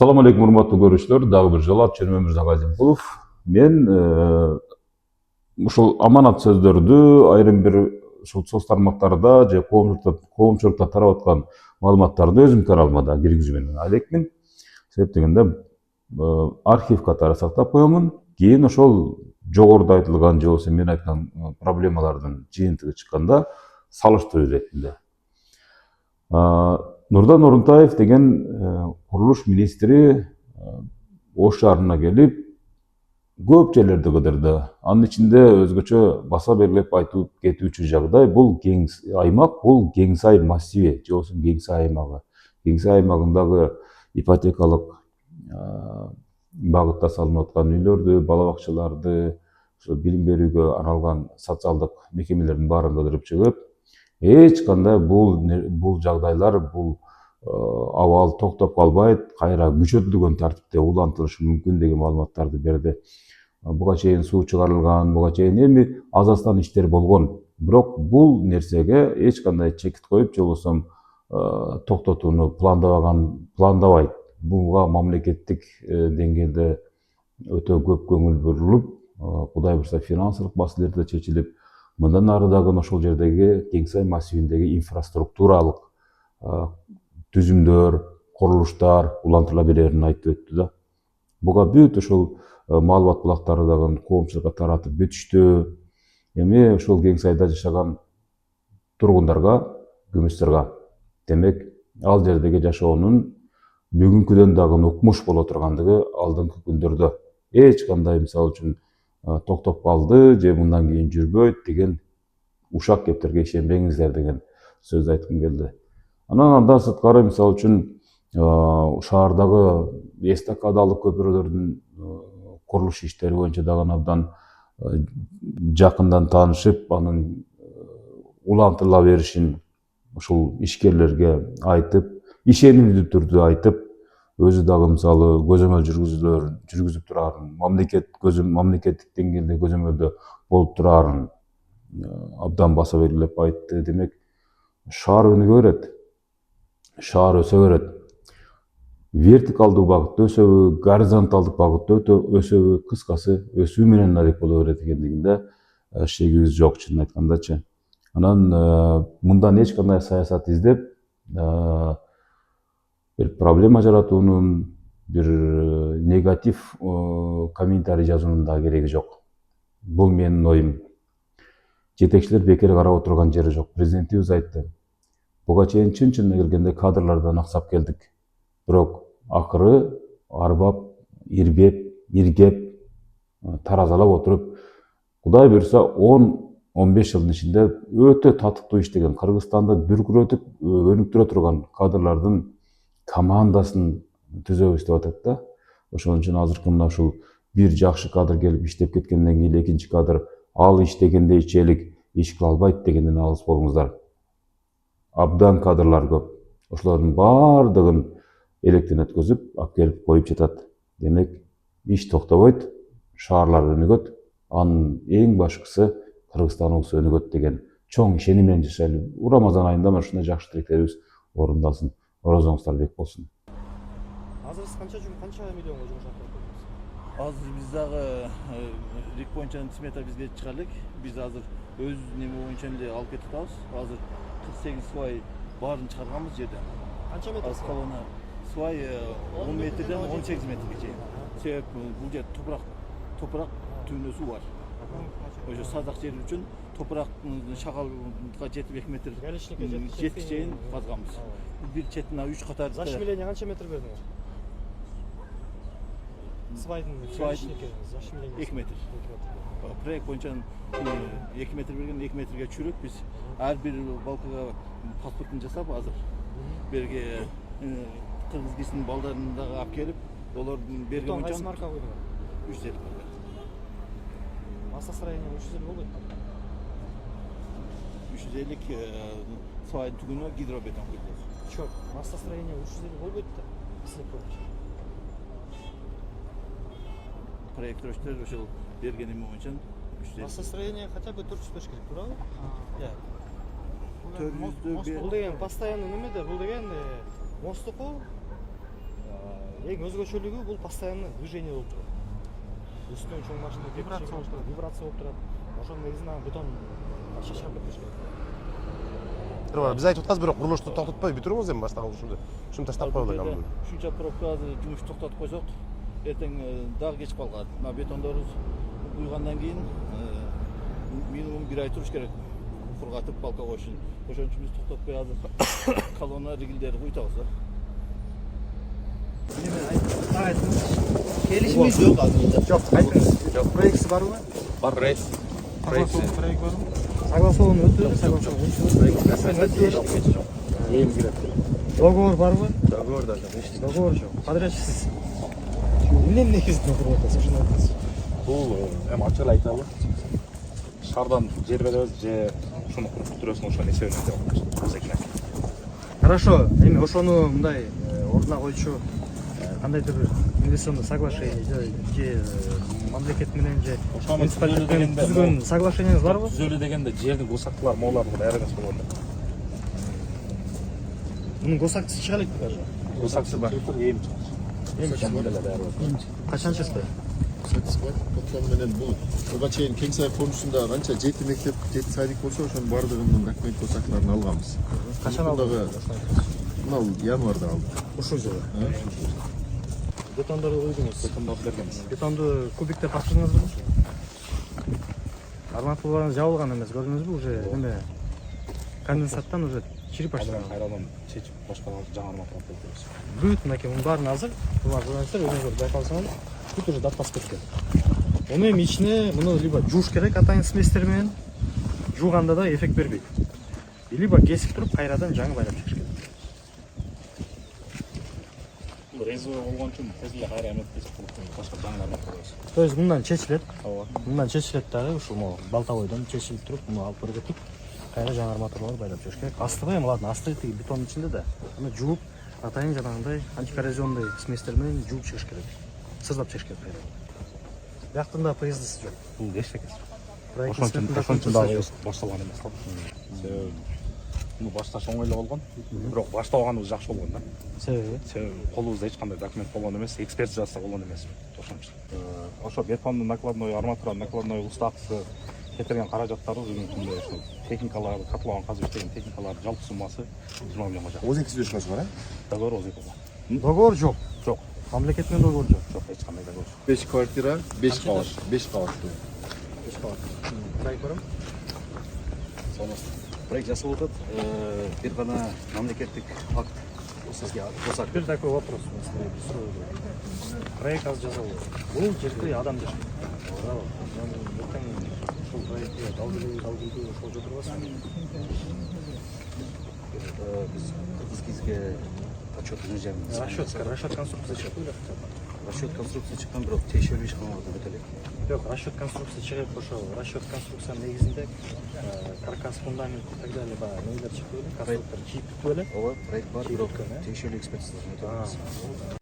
Assalamu alaikum урматтуу көрүүчүлөр. Дагы бир жолу ат жөнүм Мырза Азимкулов. Мен ушул аманат сөздөрдү айрым бир ушул соц тармактарда же коомчулукта тарап аткан маалыматтарды өзүм каналыма киргизүү менен айлекмин. Себеп дегенде архив катары сактап коемун. Кийин ошол жогоруда айтылган же болбосо мен айткан проблемалардын жыйынтыгы чыкканда салыштыруу иретинде. Нурдан Орунтаев деген курулуш министри Ош шаарына келип көп жерлерди кыдырды. Анын ичинде өзгөчө баса белгилеп айтып кетүүчү жагдай бул аймак, бул Кеңсай массиви же болбосо Кеңсай аймагы. Кеңсай аймагындагы ипотекалык багытта салынып аткан үйлөрдү, бала бакчаларды, билим берүүгө арналган социалдык мекемелердин баарын кыдырып чыгып, эч кандай бул жагдайлар, бул абал токтоп калбайт, кайра күчөтүлгөн тартипте улантылышы мүмкүн деген маалыматтарды берди. Буга чейин суу чыгарылган, буга чейин эми аз аздан иштер болгон. Бирок бул нерсеге эч кандай чекит коюп, же болбосо токтотууну пландабайт. Буга мамлекеттик деңгээлде өтө көп көңүл бурулуп, Кудай буйрса финансылык маселелер да чечилип, мындан ары дагы ошол жердеги Кеңсай массивиндеги инфраструктуралык түзүмдөр, курулуштар улантыла берерин айтып өттү да. Буга бүт ошол маалымат булактары дагы коомчулукка таратып бүтүштү. Эми ошол Кеңсайда жашаган тургундарга, күмүстарга, демек ал жердеги жашоонун бүгүнкүдөн дагы укмуш боло тургандыгы алдыңкы күндөрдө эч кандай мисалы үчүн токтоп калды же мындан кийин жүрбөйт деген ушак кептерге ишенбеңиздер деген сөз айткым келди. Андан сырткары мисалы үчүн шаардагы эстакадалык көпүрөлөрдүн курулуш иштери боюнча дагы абдан жакындан таанышып, анын улантыла беришин ушул ишкерлерге айтып, ишенимдүү түрдө айтып, өзү дагы мисалы көзөмөл жүргүзүп турарын, мамлекеттик деңгээлде көзөмөлдө болуп турарын абдан баса белгилеп айтты. Демек, шаар өнүгө берет, шаар өсө берет. Вертикалдуу багытта өсөбү, горизонталдык багытта өсөбү, кыскасы өсүү менен алек боло берет экендигинде шегибиз жок, чынын айткандачы. Анан мындан эч кандай саясат издеп, бир проблема жаратуунун, бир негатив комментарий жазуунун да кереги жок. Бул менин оюм. Жетекчилер бекер карап отурган жери жок. Президентибиз айтты. Буга чейин чын-чынына келгенде кадрлардан аксап келдик. Бирок акыры арбап, иргеп, таразалап отуруп, Кудай буйрса 10-15 жылдын ичинде өтө татыктуу иштеген, Кыргызстанды дүркүрөтүп өнүктүрө турган кадрлардын командасын түзөбүз деп атат да. Ошон үчүн азыркы мына ушул бир жакшы кадр келип иштеп кеткенден кийин экинчи кадр ал иштегенде ичелик, иш кыла албайт дегенден алыс болуңуздар. Абдан кадрлар көп. Ошолордун баардыгын электен өткөзүп, алып келип коюп жатат. Демек, иш токтобойт, шаарлар өнүгөт, анын эң башкысы Кыргызстаныбыз өнүгөт деген чоң ишеним менен жашайлы. Рамазан айында mana ушундай жакшы тилектерибиз орундалсын. Орозоңуздар бек болсун. Азыр сиз канча миллионго жумуш аткандыңыз? Азыр биз дагы рек боюнча смета бизге чыга элек. Биз азыр өз неме боюнча эле алып кетип атабыз. Азыр 48 свай баарын чыгарганбыз жерден. Канча метр колона свай 10 метрден 18 метрге чейин. Себеп бул жер топурак түбүндө суу бар. Ошо саздак жер үчүн топурак шагалга жетип 2 метр жеткиче чейин казганбыз. Bir четине 3 катар. Зашмеление канча метр бердиңер? Свайдын 2 метр. Проект боюнча 2 метр берген, 2 метрге чүрүп биз ар бир балкага паспортун жасап азыр берге кыргыз кишинин балдарын дагы алып келип, олордун берген боюнча кайсы марка койдуңар? 350 марка. Массостроение 350 болбойт. 350 свайдын түгүнө гидробетон койдук. Чок, массостроение 350 болбойт да. Сиздер боюнча. Проекттештер ошол берген эме боюнча 350. Массостроение хотя бы 405 керек, туурабы? Я. 400 Бул деген постоянно немеде, бул деген мостуку Эң өзгөчөлүгү бул постоянно движение болуп турат. Үстүнөн чоң машина Вибрация болуп турат. Вибрация болуп турат. Ошонун негизинен бетон шашырап кетпеш керек. Биз айтып атканбыз, бирок курулушту токтотпой бүтүрүңүз эми баштагы ушуну таштап коелу экен. Ушунча пробка жумуш токтотуп койсок, эртең дагы кеч калгат. Мына бетондорубуз куйгандан кийин минимум 1 ай туруш керек. Кургатып балка коюш үчүн. Ошон үчүн биз токтотпой азыр колонна ригилдерди куйтабыз да. Келишимиз жок азыр. Жок, айтыңыз. Жок, проектси барбы? Бар проект. Проект барбы? Согласован өтүп, Эми кирет. Договор барбы? Договор да жок. Договор жок. Подрядчиксиз. Эмне негизинен куруп атасыз? Ошону айтыңыз. Бул эми ачык эле айталы. Шаардан жер беребиз же ушуну куруп бүтүрөсүң ошонун эсебинен деп атабыз. Хорошо, эми ошону мындай ордуна койчу кандайдыр бир инвестиционный соглашение же мамлекет менен же муниципалитет менен түзгөн соглашениеңиз барбы? Түзөлү дегенде жердин госактылары могуларды даяр эмес болгондо. Мунун госактысы чыга элекпи даже? Госаксы бар. Эми чыгат. Эле даяр болот. Качан чыкты? Топтом менен бул буга чейин Кеңсай конусунда канча 7 мектеп, 7 садик болсо ошонун баардыгынын документ косакларын алганбыз. Качан алдыңыз? Мына январда алдык. Ушул жылы. Бетондорду куйдуңуз. Бетондорду бергенбиз. Бетонду кубиктеп тапшырдыңызбы? Арматураларыңыз жабылган эмес, көрдүңүзбү? Уже эме конденсаттан уже чирип баштаган. Кайрадан чечип башка жаңы арматура кылдырабыз. Бүт мынакей мунун баарын азыр журналисттер өзүңүздөр байкалсаңыз бүт уже дат басып кеткен. Муну эми ичине муну либо жууш керек атайын сместер менен, жууганда да эффект бербейт. Либо кесип туруп кайрадан жаңы байлап чыгыш керек. Бул резвой болгон үчүн тез эле кайра эметпейт, башка жаңы арматура кылабыз. То есть мындан чечилет. Ооба. Мындан чечилет дагы ушул могу балтабойдон чечилип туруп, муну алып кетип кайра жаңы арматуралар байлап чыгыш керек. Астыбы эми ладно, асты тиги бетондун ичинде да. Аны жууп, атайын жанагындай антикоррозионный сместер менен жууп чыгыш керек. Сыздап чыгыш керек кайра. Бияктын да поездisi жок. Бул эчтеке. Проектин Ошон үчүн дагы башталган эмес да. Себеби муну башташ оңой эле болгон. Бирок баштабаганыбыз жакшы болгон да. Себеби Колубузда эч кандай документ болгон эмес, экспертизасы болгон эмес. Ошон үчүн. Ошо бетондун накладной, арматуранын накладной уставкасы кетирген каражаттарыбыз бүгүнкү күндө ушу техникалар, котлован казып иштеген техникалардын жалпы суммасы 20 миллионго жакын. Оз эки түзүшүңүз бар, Договор озик болгон. договор жок. Жок, Мамлекет менен договор жок. жок, эч кандай договор. 5 квартира, 5 кабат, 5 кабаттуу. Проект барбы? Проект жасалып атат. Бир гана мамлекеттик акт сизге косак. Бир такой вопрос. Проект азыр жасалып. Бул жерде адам жашайт. Туурабы? Ертең ушул проектке далгылуу ошол жатырбасызбы? Биз кыргызкизге отчет инженерimiz. Расчет конструкция чыкты. Расчет конструкция чыккан, бирок тиешелүү иш кылмады бүт эле. Жок, расчет конструкция чыгып ошол расчет конструкциянын негизинде каркас, фундамент и так далее баягы нелер чыкты эле, конструктор чийип бүтүп эле. Ооба, проект бар, бирок Чийип бүткөн, тиешелүү экспертиза өтөбүз.